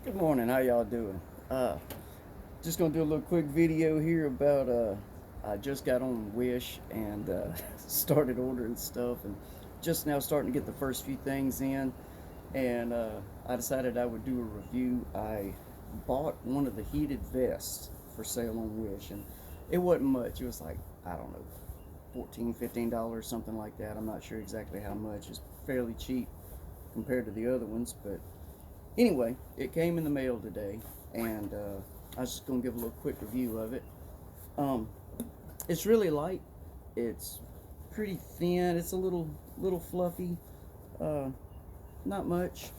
Good morning, how y'all doing? Uh, just gonna do a little quick video here about I just got on Wish and started ordering stuff and just now starting to get the first few things in and I decided I would do a review. I bought one of the heated vests for sale on Wish and it wasn't much. It was like, I don't know, 14, $15, something like that. I'm not sure exactly how much. It's fairly cheap compared to the other ones, but anyway, it came in the mail today, and I was just gonna give a little quick review of it. Um, it's really light. It's pretty thin. It's a little fluffy. Uh, Not much.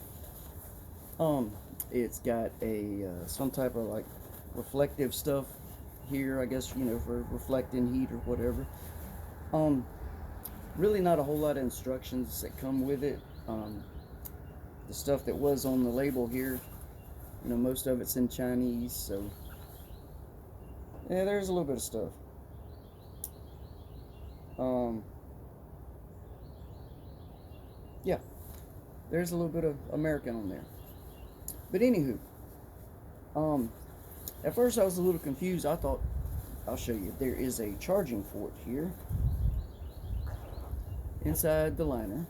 Um, it's got a some type of like reflective stuff here. I guess for reflecting heat or whatever. Um, Really not a whole lot of instructions that come with it. The stuff that was on the label here, most of it's in Chinese, so yeah, there's a little bit of stuff. Um, yeah, there's a little bit of American on there. But anywho, um, at first I was a little confused. I thought, I'll show you. There is a charging port here inside the liner.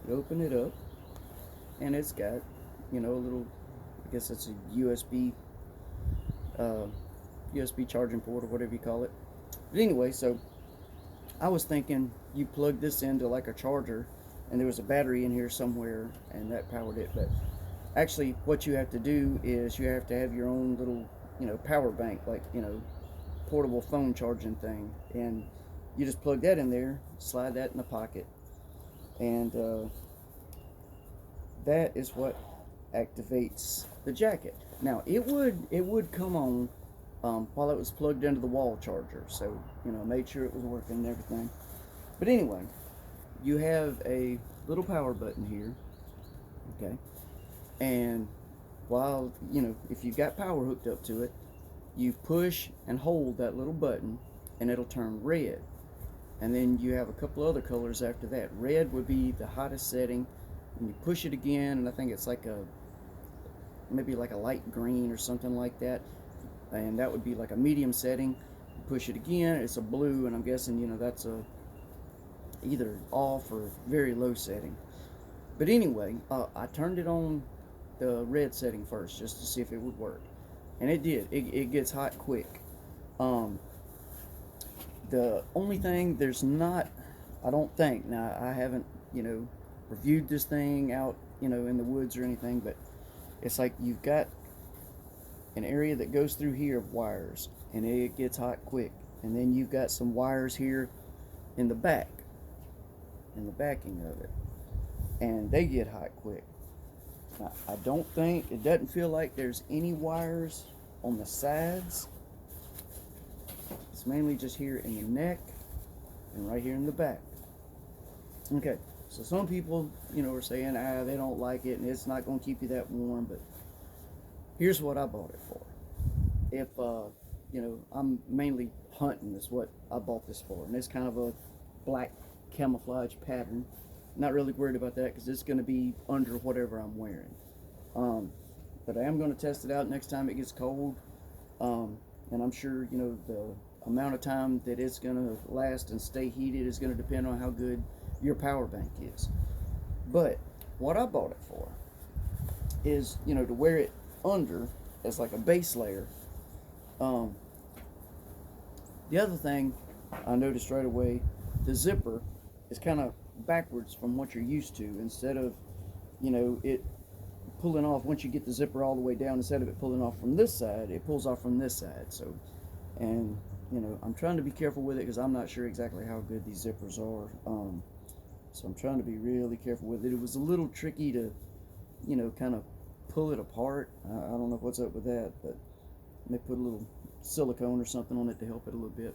You open it up, and it's got, a little. I guess it's a uh, USB charging port or whatever you call it. But anyway, so I was thinking you plug this into like a charger, and there was a battery in here somewhere, and that powered it. But actually, what you have to do is you have to have your own little, power bank, like portable phone charging thing, and you just plug that in there, slide that in the pocket, and that is what activates the jacket. Now it would come on while it was plugged into the wall charger, so made sure it was working and everything. But anyway, you have a little power button here, okay? And while, if you've got power hooked up to it, you push and hold that little button and it'll turn red. And then you have a couple other colors after that. Red would be the hottest setting, and you push it again, and I think it's like maybe like a light green or something like that. And that would be like a medium setting. You push it again, it's a blue, and I'm guessing, that's a either off or very low setting. But anyway, I turned it on the red setting first just to see if it would work, and it did. It gets hot quick. Um, the only thing there's not, I don't think. Now I haven't reviewed this thing out in the woods or anything, but it's like you've got an area that goes through here of wires, and it gets hot quick, and then you've got some wires here in the back, in the backing of it, and they get hot quick. Now, I don't think, it doesn't feel like there's any wires on the sides. It's mainly just here in the neck and right here in the back. Okay, so some people, are saying, they don't like it and it's not going to keep you that warm, but here's what I bought it for. If, I'm mainly hunting is what I bought this for, and it's kind of a black camouflage pattern. Not really worried about that because it's going to be under whatever I'm wearing. But I am going to test it out next time it gets cold. And I'm sure, the amount of time that it's going to last and stay heated is going to depend on how good your power bank is. But what I bought it for is, to wear it under as like a base layer. Um, the other thing I noticed right away, the zipper is kind of backwards from what you're used to. Instead of, it pulling off once you get the zipper all the way down, instead of it pulling off from this side, it pulls off from this side. So, and I'm trying to be careful with it because I'm not sure exactly how good these zippers are. So I'm trying to be really careful with it. It was a little tricky to, kind of pull it apart. I don't know what's up with that, but they put a little silicone or something on it to help it a little bit.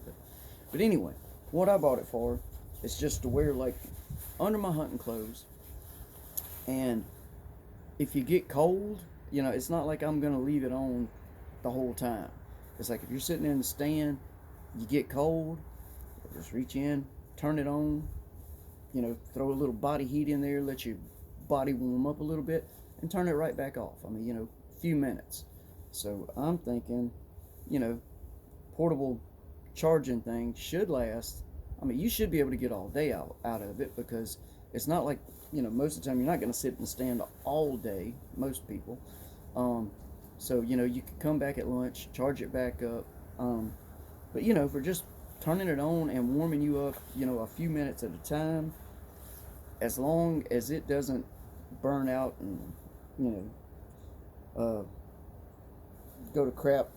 But anyway, what I bought it for is just to wear like under my hunting clothes. And if you get cold, it's not like I'm going to leave it on the whole time. It's like if you're sitting in the stand, you get cold, just reach in, turn it on, throw a little body heat in there, let your body warm up a little bit, and turn it right back off. I mean, a few minutes. So I'm thinking, you know, portable charging thing should last. I mean, you should be able to get all day out of it, because it's not like, most of the time you're not going to sit in the stand all day, most people. So, you could come back at lunch, charge it back up. But, for just turning it on and warming you up, a few minutes at a time, as long as it doesn't burn out and, go to crap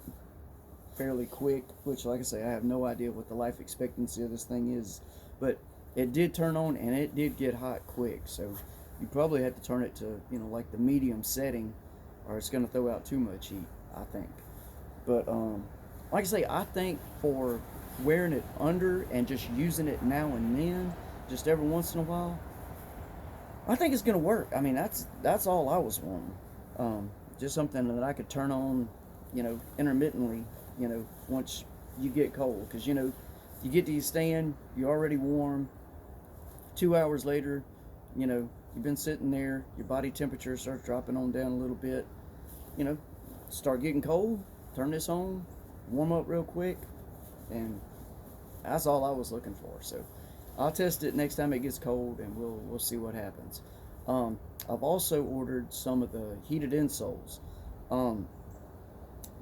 fairly quick, which, like I say, I have no idea what the life expectancy of this thing is, but it did turn on and it did get hot quick. So you probably have to turn it to, like the medium setting, or it's going to throw out too much heat, I think. But like I say, I think for wearing it under and just using it now and then, just every once in a while, I think it's going to work. I mean, that's all I was wanting. Just something that I could turn on, intermittently, once you get cold. Because, you get to your stand, you're already warm. 2 hours later, you've been sitting there, your body temperature starts dropping on down a little bit. Start getting cold, turn this on, warm up real quick, and that's all I was looking for. So I'll test it next time it gets cold, and we'll see what happens. I've also ordered some of the heated insoles.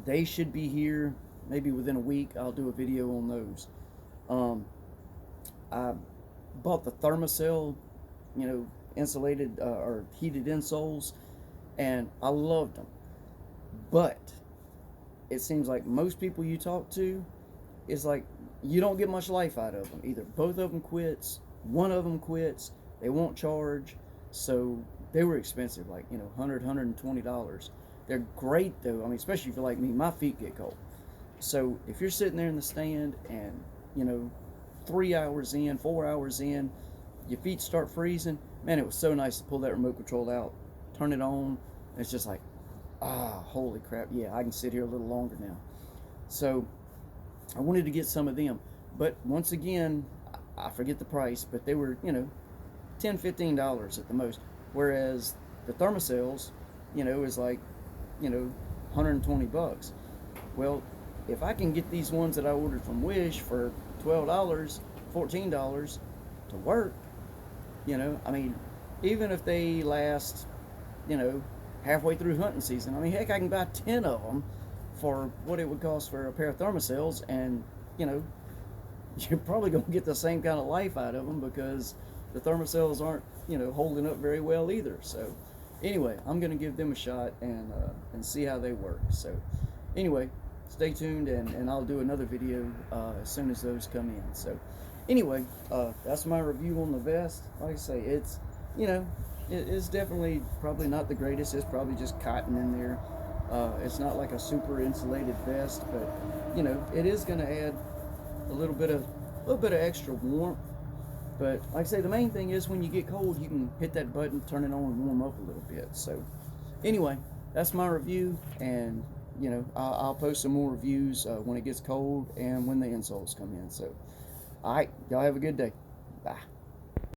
They should be here maybe within a week. I'll do a video on those. I bought the Thermacell, insulated or heated insoles, and I loved them. But it seems like most people you talk to, it's like you don't get much life out of them. Either both of them quits, one of them quits, they won't charge. So they were expensive, like, $100, $120. They're great though. I mean, especially if you're like me, my feet get cold. So if you're sitting there in the stand and, 3 hours in, 4 hours in, your feet start freezing, man, it was so nice to pull that remote control out, turn it on, and it's just like, holy crap, yeah, I can sit here a little longer now. So I wanted to get some of them. But once again, I forget the price, but they were, $10, $15 at the most. Whereas the Thermacells, is like, $120. Well, if I can get these ones that I ordered from Wish for $12, $14 to work, I mean, even if they last, halfway through hunting season, I mean, heck, I can buy 10 of them for what it would cost for a pair of Thermacells, and, you're probably going to get the same kind of life out of them, because the Thermacells aren't, holding up very well either. So anyway, I'm going to give them a shot and see how they work. So anyway, stay tuned, and I'll do another video as soon as those come in. So anyway, that's my review on the vest. Like I say, it's, it's definitely probably not the greatest. It's probably just cotton in there. It's not like a super insulated vest, but it is going to add a little bit of extra warmth. But like I say, the main thing is when you get cold, you can hit that button, turn it on, and warm up a little bit. So anyway, that's my review, and I'll post some more reviews when it gets cold and when the insoles come in. So all right, y'all have a good day. Bye.